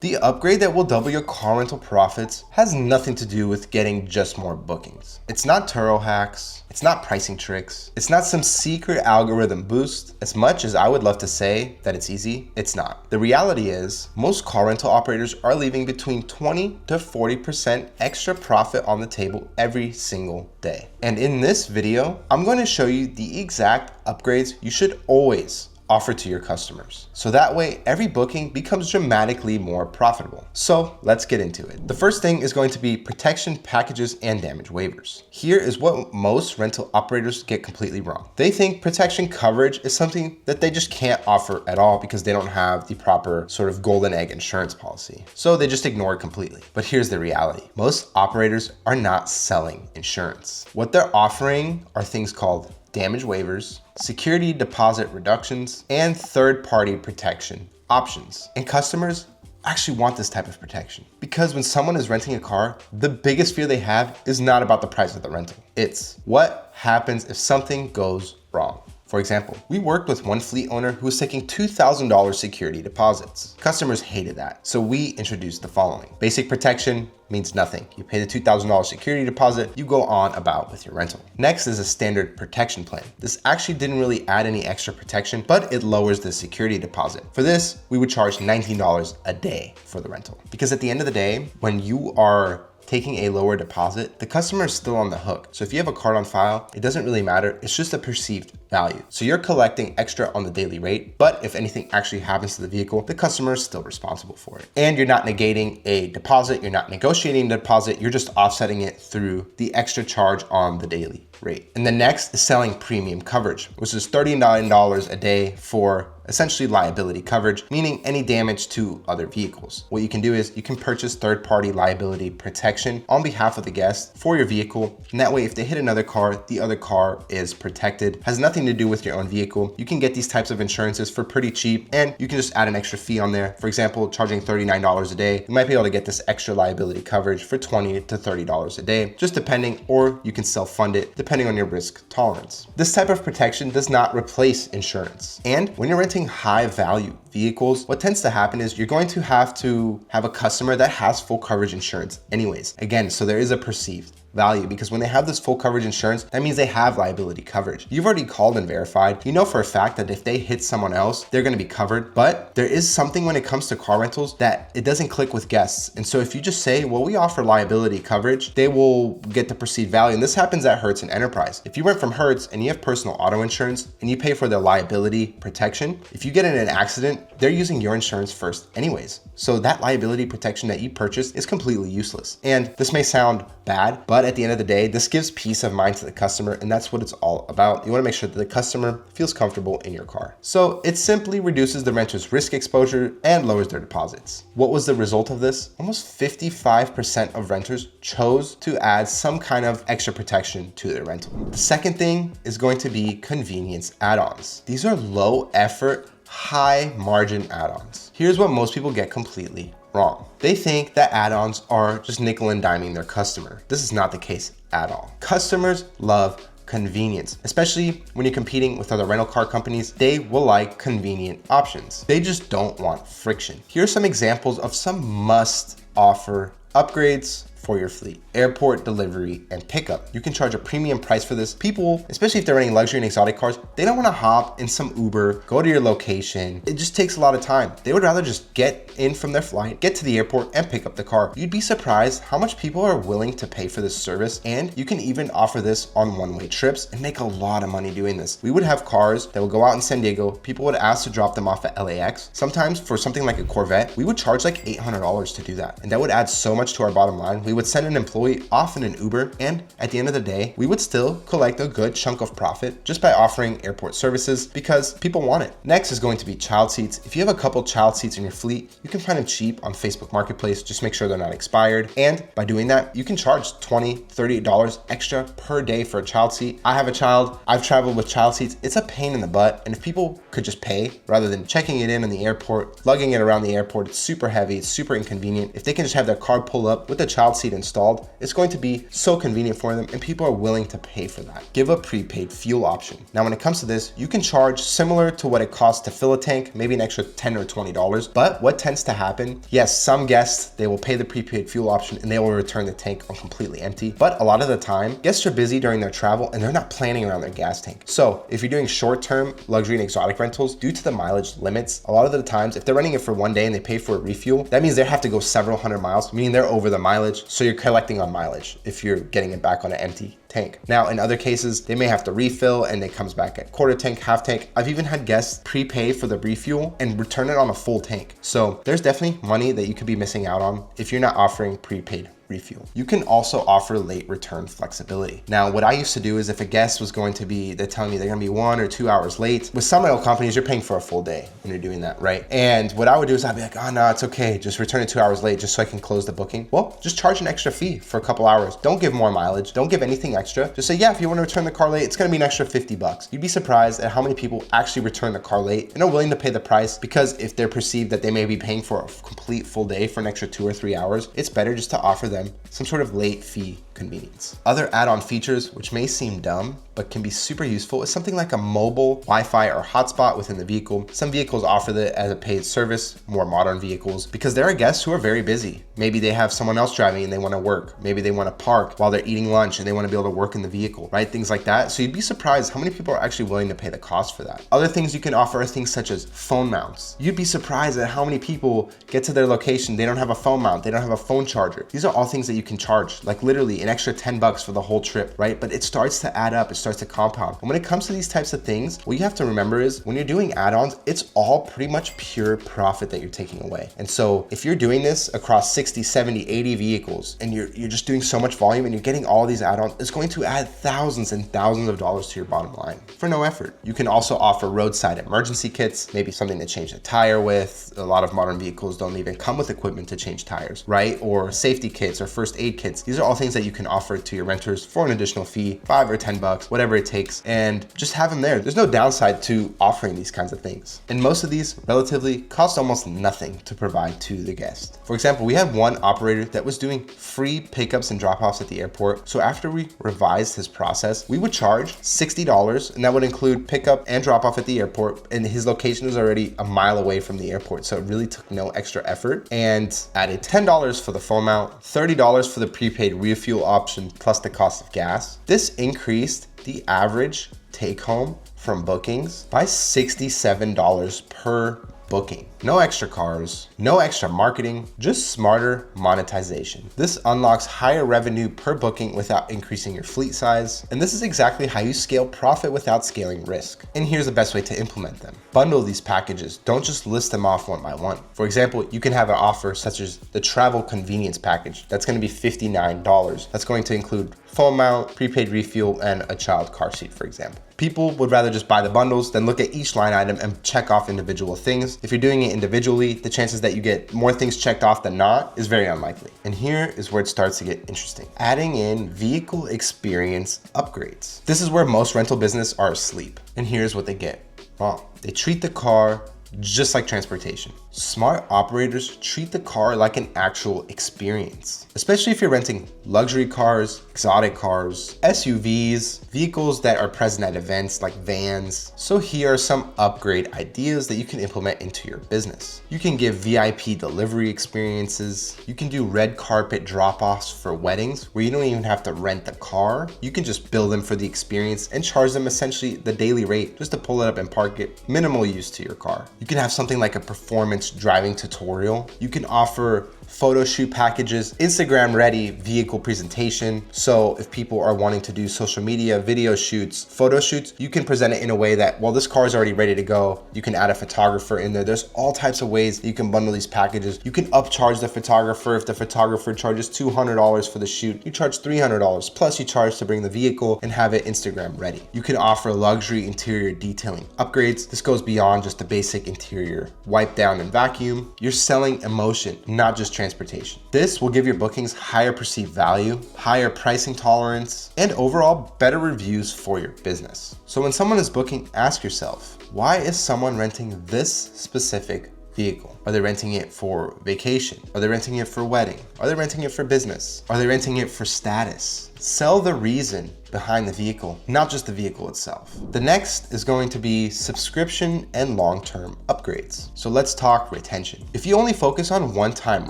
The upgrade that will double your car rental profits has nothing to do with getting just more bookings. It's not Turo hacks, it's not pricing tricks, it's not some secret algorithm boost. As much as I would love to say that it's easy, it's not. The reality is, most car rental operators are leaving between 20 to 40% extra profit on the table every single day. And in this video, I'm going to show you the exact upgrades you should always offer to your customers. So that way, every booking becomes dramatically more profitable. So let's get into it. The first thing is going to be protection packages and damage waivers. Here is what most rental operators get completely wrong. They think protection coverage is something that they just can't offer at all because they don't have the proper sort of golden egg insurance policy. So they just ignore it completely. But here's the reality. Most operators are not selling insurance. What they're offering are things called damage waivers, security deposit reductions, and third-party protection options. And customers actually want this type of protection because when someone is renting a car, the biggest fear they have is not about the price of the rental. It's what happens if something goes wrong. For example, we worked with one fleet owner who was taking $2,000 security deposits. Customers hated that, so we introduced the following. Basic protection means nothing. You pay the $2,000 security deposit, you go on about with your rental. Next is a standard protection plan. This actually didn't really add any extra protection, but it lowers the security deposit. For this, we would charge $19 a day for the rental. Because at the end of the day, when you are taking a lower deposit, the customer is still on the hook. So if you have a card on file, it doesn't really matter. It's just a perceived value. So you're collecting extra on the daily rate, but if anything actually happens to the vehicle, the customer is still responsible for it. And you're not negating a deposit, you're not negotiating the deposit, you're just offsetting it through the extra charge on the daily rate. And the next is selling premium coverage, which is $39 a day for essentially liability coverage, meaning any damage to other vehicles. What you can do is you can purchase third-party liability protection on behalf of the guest for your vehicle. And that way, if they hit another car, the other car is protected. Has nothing to do with your own vehicle. You can get these types of insurances for pretty cheap, and you can just add an extra fee on there. For example, charging $39 a day, you might be able to get this extra liability coverage for $20 to $30 a day, just depending, or you can self-fund it depending on your risk tolerance. This type of protection does not replace insurance. And when you're renting high value vehicles, what tends to happen is you're going to have a customer that has full coverage insurance anyways. Again, so there is a perceived value because when they have this full coverage insurance, that means they have liability coverage. You've already called and verified. You know for a fact that if they hit someone else, they're going to be covered. But there is something when it comes to car rentals that it doesn't click with guests. And so if you just say, well, we offer liability coverage, they will get the perceived value. And this happens at Hertz and Enterprise. If you rent from Hertz and you have personal auto insurance and you pay for their liability protection, if you get in an accident, they're using your insurance first anyways. So that liability protection that you purchased is completely useless. And this may sound bad, but at the end of the day, this gives peace of mind to the customer, and that's what it's all about. You want to make sure that the customer feels comfortable in your car. So it simply reduces the renter's risk exposure and lowers their deposits. What was the result of this? Almost 55% of renters chose to add some kind of extra protection to their rental. The second thing is going to be convenience add-ons. These are low effort, high margin add-ons. Here's what most people get completely wrong. They think that add-ons are just nickel and diming their customer. This is not the case at all. Customers love convenience, especially when you're competing with other rental car companies. They will like convenient options. They just don't want friction. Here are some examples of some must offer upgrades for your fleet. Airport delivery and pickup. You can charge a premium price for this. People, especially if they're renting luxury and exotic cars, they don't want to hop in some Uber, go to your location. It just takes a lot of time. They would rather just get in from their flight, get to the airport, and pick up the car. You'd be surprised how much people are willing to pay for this service, and you can even offer this on one-way trips and make a lot of money doing this. We would have cars that would go out in San Diego. People would ask to drop them off at LAX. Sometimes for something like a Corvette, we would charge like $800 to do that. And that would add so much to our bottom line. We would send an employee off in an Uber, and at the end of the day, we would still collect a good chunk of profit just by offering airport services because people want it. Next is going to be child seats. If you have a couple child seats in your fleet, you can find them cheap on Facebook Marketplace. Just make sure they're not expired. And by doing that, you can charge $20, $38 extra per day for a child seat. I have a child. I've traveled with child seats. It's a pain in the butt. And if people could just pay rather than checking it in the airport, lugging it around the airport, it's super heavy, it's super inconvenient. If they can just have their card pull up with a child seat installed, it's going to be so convenient for them and people are willing to pay for that. Give a prepaid fuel option. Now, when it comes to this, you can charge similar to what it costs to fill a tank, maybe an extra $10 or $20. But what tends to happen, yes, some guests, they will pay the prepaid fuel option and they will return the tank on completely empty. But a lot of the time, guests are busy during their travel and they're not planning around their gas tank. So if you're doing short-term luxury and exotic rentals, due to the mileage limits, a lot of the times, if they're renting it for one day and they pay for a refuel, that means they have to go several hundred miles, meaning they're over the mileage. So you're collecting on mileage if you're getting it back on an empty tank. Now, in other cases, they may have to refill and it comes back at quarter tank, half tank. I've even had guests prepay for the refuel and return it on a full tank. So there's definitely money that you could be missing out on if you're not offering prepaid refuel. You can also offer late return flexibility. Now, what I used to do is if a guest was going to be, they're telling me they're gonna be 1 or 2 hours late, with some rental companies, you're paying for a full day when you're doing that, right? And what I would do is I'd be like, oh no, it's okay. Just return it 2 hours late just so I can close the booking. Well, just charge an extra fee for a couple hours. Don't give more mileage. Don't give anything extra. Just say, yeah, if you wanna return the car late, it's gonna be an extra $50. You'd be surprised at how many people actually return the car late and are willing to pay the price, because if they're perceived that they may be paying for a complete full day for an extra 2 or 3 hours, it's better just to offer them some sort of late fee convenience. Other add-on features, which may seem dumb, but can be super useful, is something like a mobile Wi-Fi or hotspot within the vehicle. Some vehicles offer that as a paid service, more modern vehicles, because there are guests who are very busy. Maybe they have someone else driving and they want to work. Maybe they want to park while they're eating lunch and they want to be able to work in the vehicle, right? Things like that. So you'd be surprised how many people are actually willing to pay the cost for that. Other things you can offer are things such as phone mounts. You'd be surprised at how many people get to their location, they don't have a phone mount, they don't have a phone charger. These are all things that you can charge, like literally an extra $10 for the whole trip, right? But it starts to add up, it starts to compound. And when it comes to these types of things, what you have to remember is when you're doing add-ons, it's all pretty much pure profit that you're taking away. And so if you're doing this across 60, 70, 80 vehicles, and you're just doing so much volume and you're getting all these add-ons, it's going to add thousands and thousands of dollars to your bottom line for no effort. You can also offer roadside emergency kits, maybe something to change the tire with. A lot of modern vehicles don't even come with equipment to change tires, right? Or safety kits or first aid kits. These are all things that you can offer to your renters for an additional fee, $5 or $10, whatever it takes, and just have them there. There's no downside to offering these kinds of things. And most of these relatively cost almost nothing to provide to the guest. For example, we had one operator that was doing free pickups and drop-offs at the airport. So after we revised his process, we would charge $60, and that would include pickup and drop-off at the airport. And his location was already a mile away from the airport, so it really took no extra effort, and added $10 for the phone mount, $30 for the prepaid refuel option plus the cost of gas. This increased the average take home from bookings by $67 per booking. No extra cars, no extra marketing, just smarter monetization. This unlocks higher revenue per booking without increasing your fleet size. And this is exactly how you scale profit without scaling risk. And here's the best way to implement them. Bundle these packages. Don't just list them off one by one. For example, you can have an offer such as the travel convenience package. That's going to be $59. That's going to include phone mount, prepaid refuel, and a child car seat, for example. People would rather just buy the bundles than look at each line item and check off individual things. If you're doing it individually, the chances that you get more things checked off than not is very unlikely. And here is where it starts to get interesting. Adding in vehicle experience upgrades. This is where most rental business are asleep. And here's what they get wrong. They treat the car just like transportation. Smart operators treat the car like an actual experience, especially if you're renting luxury cars, exotic cars, SUVs, vehicles that are present at events like vans. So here are some upgrade ideas that you can implement into your business. You can give VIP delivery experiences. You can do red carpet drop-offs for weddings where you don't even have to rent the car. You can just bill them for the experience and charge them essentially the daily rate just to pull it up and park it, minimal use to your car. You can have something like a performance driving tutorial. You can offer photo shoot packages, Instagram ready vehicle presentation. So if people are wanting to do social media, video shoots, photo shoots, you can present it in a way that, well, this car is already ready to go. You can add a photographer in there. There's all types of ways that you can bundle these packages. You can upcharge the photographer. If the photographer charges $200 for the shoot, you charge $300, plus you charge to bring the vehicle and have it Instagram ready. You can offer luxury interior detailing upgrades. This goes beyond just the basic interior wipe down and vacuum. You're selling emotion, not just transportation. This will give your bookings higher perceived value, higher pricing tolerance, and overall better reviews for your business. So when someone is booking, ask yourself, why is someone renting this specific vehicle? Are they renting it for vacation? Are they renting it for wedding? Are they renting it for business? Are they renting it for status? Sell the reason behind the vehicle, not just the vehicle itself. The next is going to be subscription and long-term upgrades. So let's talk retention. If you only focus on one-time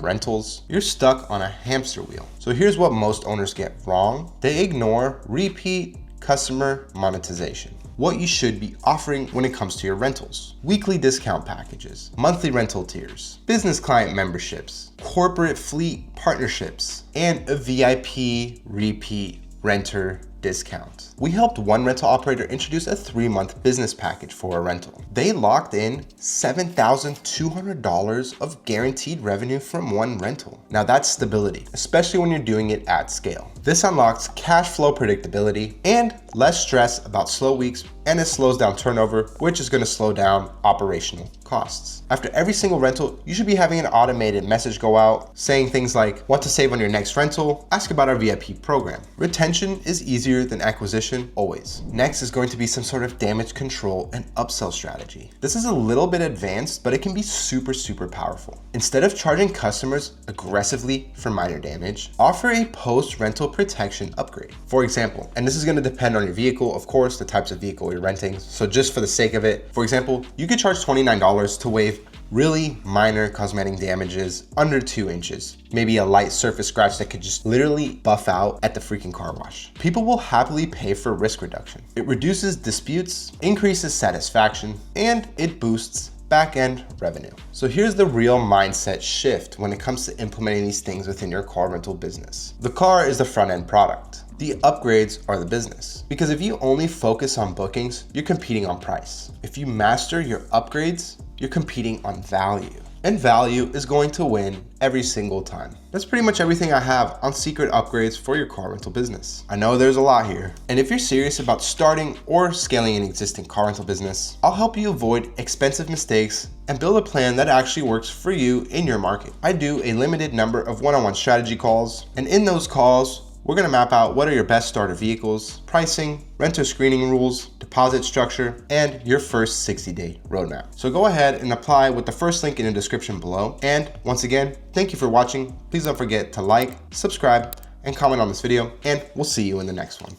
rentals, you're stuck on a hamster wheel. So here's what most owners get wrong. They ignore repeat customer monetization. What you should be offering when it comes to your rentals: weekly discount packages, monthly rental tiers, business client memberships, corporate fleet partnerships, and a VIP repeat renter discount. We helped one rental operator introduce a 3-month business package for a rental. They locked in $7,200 of guaranteed revenue from one rental. Now that's stability, especially when you're doing it at scale. This unlocks cash flow predictability and less stress about slow weeks, and it slows down turnover, which is going to slow down operational costs. After every single rental, you should be having an automated message go out saying things like, "Want to save on your next rental? Ask about our VIP program." Retention is easier than acquisition, always. Next is going to be some sort of damage control and upsell strategy. This is a little bit advanced, but it can be super powerful. Instead of charging customers aggressively for minor damage, offer a post-rental protection upgrade. For example, and this is going to depend on your vehicle, of course, the types of vehicle you're renting. So just for the sake of it, for example, you could charge $29 to waive really minor cosmetic damages under 2 inches. Maybe a light surface scratch that could just literally buff out at the freaking car wash. People will happily pay for risk reduction. It reduces disputes, increases satisfaction, and it boosts back-end revenue. So here's the real mindset shift when it comes to implementing these things within your car rental business. The car is the front-end product. The upgrades are the business. Because if you only focus on bookings, you're competing on price. If you master your upgrades, you're competing on value. And value is going to win every single time. That's pretty much everything I have on secret upgrades for your car rental business. I know there's a lot here. And if you're serious about starting or scaling an existing car rental business, I'll help you avoid expensive mistakes and build a plan that actually works for you in your market. I do a limited number of one-on-one strategy calls, and in those calls, we're going to map out what are your best starter vehicles, pricing, renter screening rules, deposit structure, and your first 60-day roadmap. So go ahead and apply with the first link in the description below. And once again, thank you for watching. Please don't forget to like, subscribe, and comment on this video, and we'll see you in the next one.